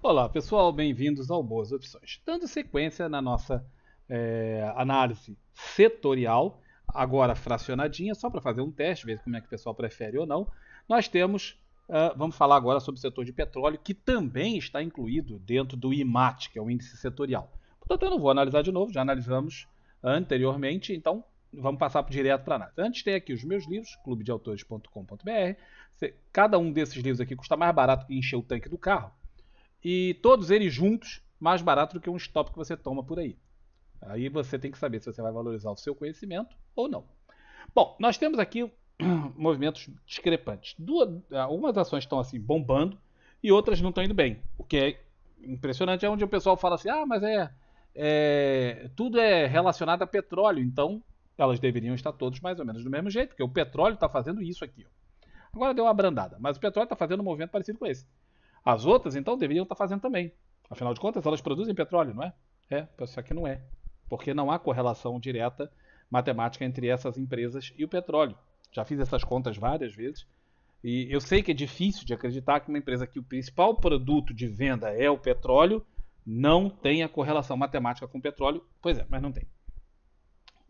Olá pessoal, bem-vindos ao Boas Opções. Dando sequência na nossa análise setorial, agora fracionadinha, só para fazer um teste, ver como é que o pessoal prefere ou não, nós temos, vamos falar agora sobre o setor de petróleo, que também está incluído dentro do IMAT, que é o índice setorial. Portanto, eu não vou analisar de novo, já analisamos anteriormente, então vamos passar direto para a análise. Antes tem aqui os meus livros, clubedeautores.com.br. Cada um desses livros aqui custa mais barato que encher o tanque do carro. E todos eles juntos, mais barato do que um stop que você toma por aí. Aí você tem que saber se você vai valorizar o seu conhecimento ou não. Bom, nós temos aqui movimentos discrepantes. Algumas ações estão assim bombando e outras não estão indo bem. O que é impressionante é onde o pessoal fala assim: ah, mas tudo é relacionado a petróleo, então elas deveriam estar todas mais ou menos do mesmo jeito, porque o petróleo está fazendo isso aqui. Ó. Agora deu uma abrandada, mas o petróleo está fazendo um movimento parecido com esse. As outras, então, deveriam estar fazendo também. Afinal de contas, elas produzem petróleo, não é? Só que não é. Porque não há correlação direta matemática entre essas empresas e o petróleo. Já fiz essas contas várias vezes. E eu sei que é difícil de acreditar que uma empresa que o principal produto de venda é o petróleo não tenha correlação matemática com o petróleo. Pois é, mas não tem.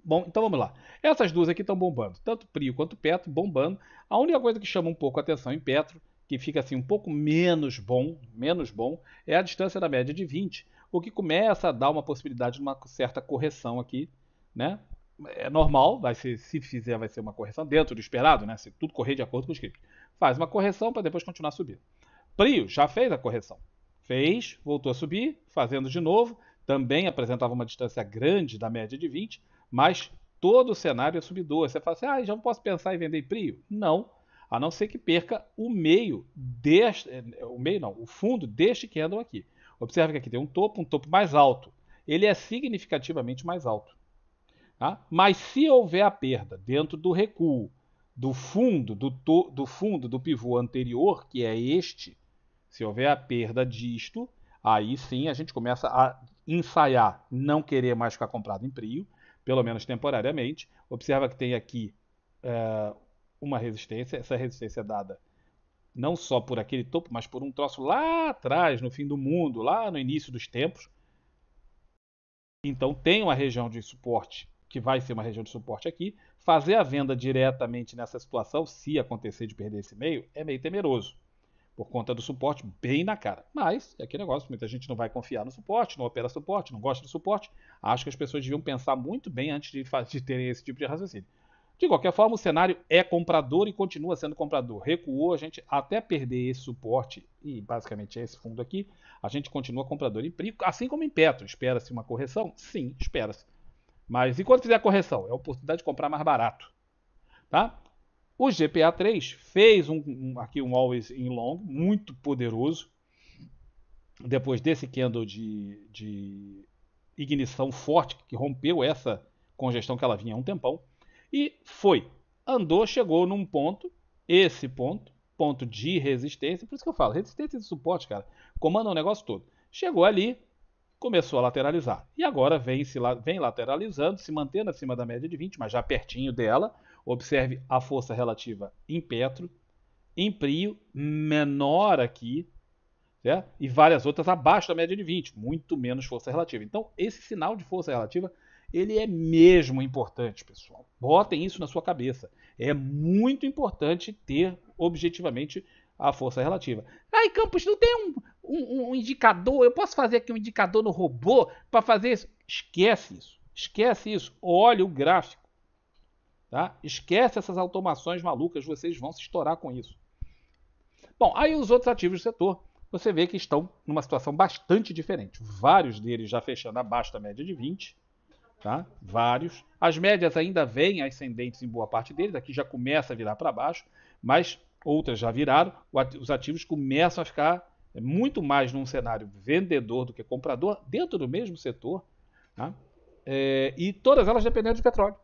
Bom, então vamos lá. Essas duas aqui estão bombando, tanto Prio quanto Petro bombando. A única coisa que chama um pouco a atenção em Petro, que fica assim um pouco menos bom, é a distância da média de 20, o que começa a dar uma possibilidade de uma certa correção aqui, né? É normal, se fizer vai ser uma correção dentro do esperado, né? Se tudo correr de acordo com o script. Faz uma correção para depois continuar subindo. Prio já fez a correção. Fez, voltou a subir, fazendo de novo, também apresentava uma distância grande da média de 20, mas todo o cenário é subidor. Você fala assim, já não posso pensar em vender Prio? Não, a não ser que perca o meio deste, o fundo deste candle aqui. Observe que aqui tem um topo mais alto. Ele é significativamente mais alto. Tá? Mas se houver a perda dentro do recuo do fundo do pivô anterior, que é este, se houver a perda disto, aí sim a gente começa a ensaiar não querer mais ficar comprado em Prio, pelo menos temporariamente. Observa que tem aqui uma resistência. Essa resistência é dada não só por aquele topo, mas por um troço lá atrás, no fim do mundo, lá no início dos tempos. Então tem uma região de suporte, que vai ser uma região de suporte aqui. Fazer a venda diretamente nessa situação, se acontecer de perder esse meio, é meio temeroso. Por conta do suporte bem na cara. Mas é aquele negócio, muita gente não vai confiar no suporte, não opera suporte, não gosta de suporte. Acho que as pessoas deviam pensar muito bem antes de terem esse tipo de raciocínio. De qualquer forma, o cenário é comprador e continua sendo comprador. Recuou, a gente até perder esse suporte, e basicamente é esse fundo aqui, a gente continua comprador em Prio, assim como em Petro. Espera-se uma correção? Sim, espera-se. Mas e quando fizer a correção? É a oportunidade de comprar mais barato. Tá? O GPA3 fez aqui um Always in Long muito poderoso. Depois desse candle de ignição forte, que rompeu essa congestão que ela vinha há um tempão. E foi. Andou, chegou num ponto, esse ponto de resistência. Por isso que eu falo, resistência e suporte, cara, comanda o negócio todo. Chegou ali, começou a lateralizar. E agora vem lateralizando, se mantendo acima da média de 20, mas já pertinho dela. Observe a força relativa em Petro, em Prio, menor aqui, certo? E várias outras abaixo da média de 20, muito menos força relativa. Então, esse sinal de força relativa, ele é mesmo importante, pessoal. Botem isso na sua cabeça. É muito importante ter objetivamente a força relativa. Ai, Campos, não tem um indicador? Eu posso fazer aqui um indicador no robô para fazer isso? Esquece isso. Esquece isso. Olha o gráfico. Tá? Esquece essas automações malucas, vocês vão se estourar com isso. Bom, aí os outros ativos do setor, você vê que estão numa situação bastante diferente. Vários deles já fechando abaixo da média de 20, tá? Vários. As médias ainda vêm ascendentes em boa parte deles, aqui já começa a virar para baixo, mas outras já viraram. Os ativos começam a ficar muito mais num cenário vendedor do que comprador, dentro do mesmo setor, tá? E todas elas dependendo de petróleo.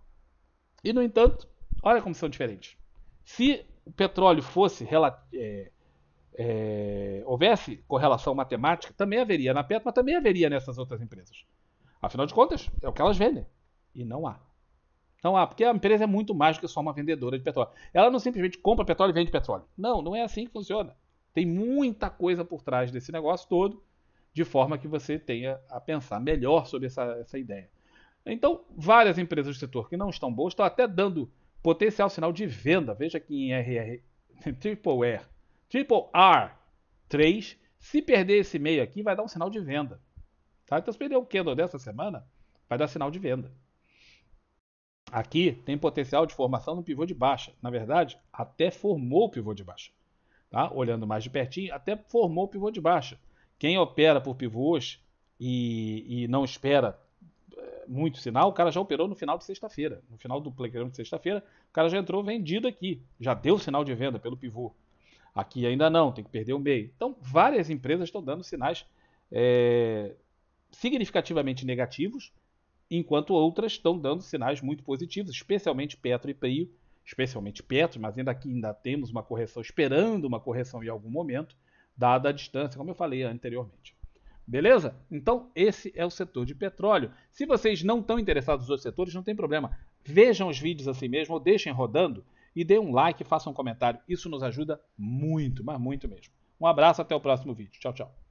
E, no entanto, olha como são diferentes. Se o petróleo fosse houvesse correlação matemática, também haveria na Petro, mas também haveria nessas outras empresas. Afinal de contas, é o que elas vendem. E não há. Não há, porque a empresa é muito mais do que só uma vendedora de petróleo. Ela não simplesmente compra petróleo e vende petróleo. Não, não é assim que funciona. Tem muita coisa por trás desse negócio todo de forma que você tenha a pensar melhor sobre essa ideia. Então, várias empresas do setor que não estão boas estão até dando potencial sinal de venda. Veja aqui em RR, Triple R 3. Se perder esse meio aqui, vai dar um sinal de venda. Tá? Então, se perder o candle dessa semana, vai dar sinal de venda. Aqui tem potencial de formação no pivô de baixa. Na verdade, até formou o pivô de baixa. Tá? Olhando mais de pertinho, até formou o pivô de baixa. Quem opera por pivôs e não espera muito sinal, o cara já operou no final de sexta-feira. No final do playground de sexta-feira, o cara já entrou vendido aqui. Já deu sinal de venda pelo pivô. Aqui ainda não, tem que perder o meio. Então, várias empresas estão dando sinais significativamente negativos, enquanto outras estão dando sinais muito positivos, especialmente Petro e Prio, especialmente Petro, mas ainda temos uma correção, esperando uma correção em algum momento, dada a distância, como eu falei anteriormente. Beleza? Então, esse é o setor de petróleo. Se vocês não estão interessados nos outros setores, não tem problema. Vejam os vídeos assim mesmo, ou deixem rodando, e dê um like, façam um comentário. Isso nos ajuda muito, mas muito mesmo. Um abraço, até o próximo vídeo. Tchau, tchau.